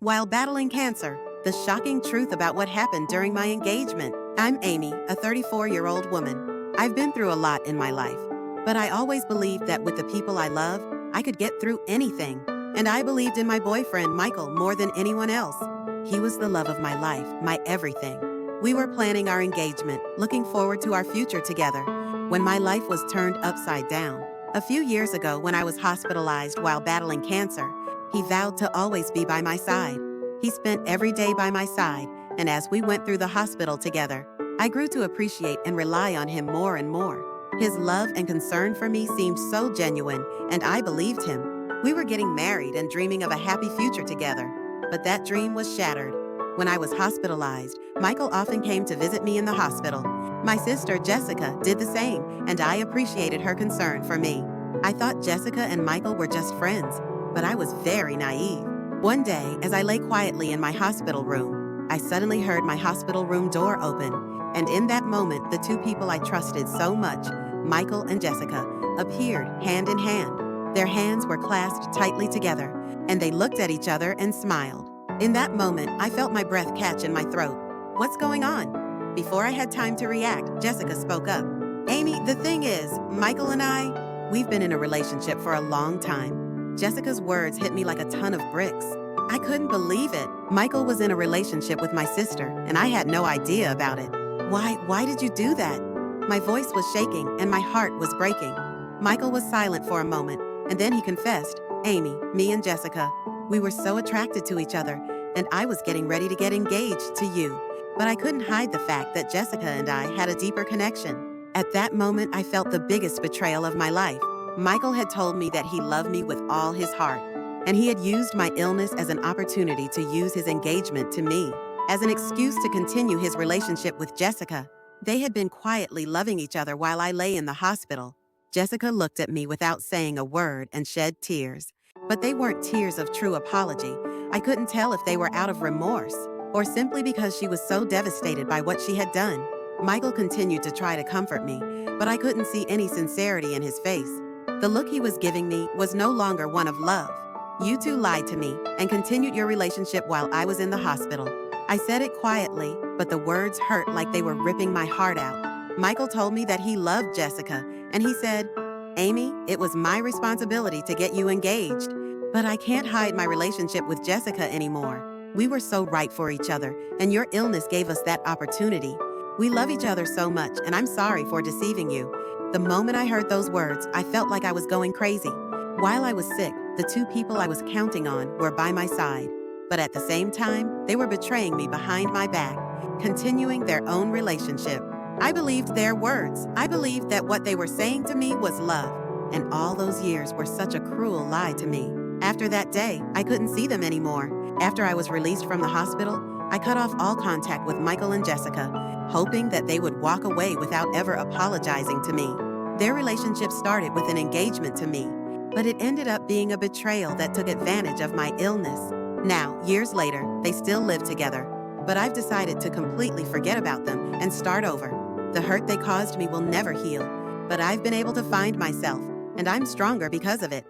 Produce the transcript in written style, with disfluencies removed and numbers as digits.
While battling cancer, the shocking truth about what happened during my engagement. I'm Amy, a 34-year-old woman. I've been through a lot in my life, but I always believed that with the people I love, I could get through anything. And I believed in my boyfriend, Michael, more than anyone else. He was the love of my life, my everything. We were planning our engagement, looking forward to our future together, when my life was turned upside down. A few years ago, when I was hospitalized while battling cancer, he vowed to always be by my side. He spent every day by my side, and as we went through the hospital together, I grew to appreciate and rely on him more and more. His love and concern for me seemed so genuine, and I believed him. We were getting married and dreaming of a happy future together, but that dream was shattered. When I was hospitalized, Michael often came to visit me in the hospital. My sister, Jessica, did the same, and I appreciated her concern for me. I thought Jessica and Michael were just friends, but I was very naive. One day, as I lay quietly in my hospital room, I suddenly heard my hospital room door open, and in that moment, the two people I trusted so much, Michael and Jessica, appeared hand in hand. Their hands were clasped tightly together, and they looked at each other and smiled. In that moment, I felt my breath catch in my throat. "What's going on?" Before I had time to react, Jessica spoke up. "Amy, the thing is, Michael and we've been in a relationship for a long time." Jessica's words hit me like a ton of bricks. I couldn't believe it. Michael was in a relationship with my sister, and I had no idea about it. Why did you do that?" My voice was shaking, and my heart was breaking. Michael was silent for a moment, and then he confessed, "Amy, me and Jessica, we were so attracted to each other, and I was getting ready to get engaged to you. But I couldn't hide the fact that Jessica and I had a deeper connection." At that moment, I felt the biggest betrayal of my life. Michael had told me that he loved me with all his heart, and he had used my illness as an opportunity to use his engagement to me as an excuse to continue his relationship with Jessica. They had been quietly loving each other while I lay in the hospital. Jessica looked at me without saying a word and shed tears. But they weren't tears of true apology. I couldn't tell if they were out of remorse or simply because she was so devastated by what she had done. Michael continued to try to comfort me, but I couldn't see any sincerity in his face. The look he was giving me was no longer one of love. "You two lied to me and continued your relationship while I was in the hospital." I said it quietly, but the words hurt like they were ripping my heart out. Michael told me that he loved Jessica, and he said, "Amy, it was my responsibility to get you engaged, but I can't hide my relationship with Jessica anymore. We were so right for each other, and your illness gave us that opportunity. We love each other so much, and I'm sorry for deceiving you." The moment I heard those words, I felt like I was going crazy. While I was sick, the two people I was counting on were by my side. But at the same time, they were betraying me behind my back, continuing their own relationship. I believed their words. I believed that what they were saying to me was love. And all those years were such a cruel lie to me. After that day, I couldn't see them anymore. After I was released from the hospital, I cut off all contact with Michael and Jessica, hoping that they would walk away without ever apologizing to me. Their relationship started with an engagement to me, but it ended up being a betrayal that took advantage of my illness. Now, years later, they still live together, but I've decided to completely forget about them and start over. The hurt they caused me will never heal, but I've been able to find myself, and I'm stronger because of it.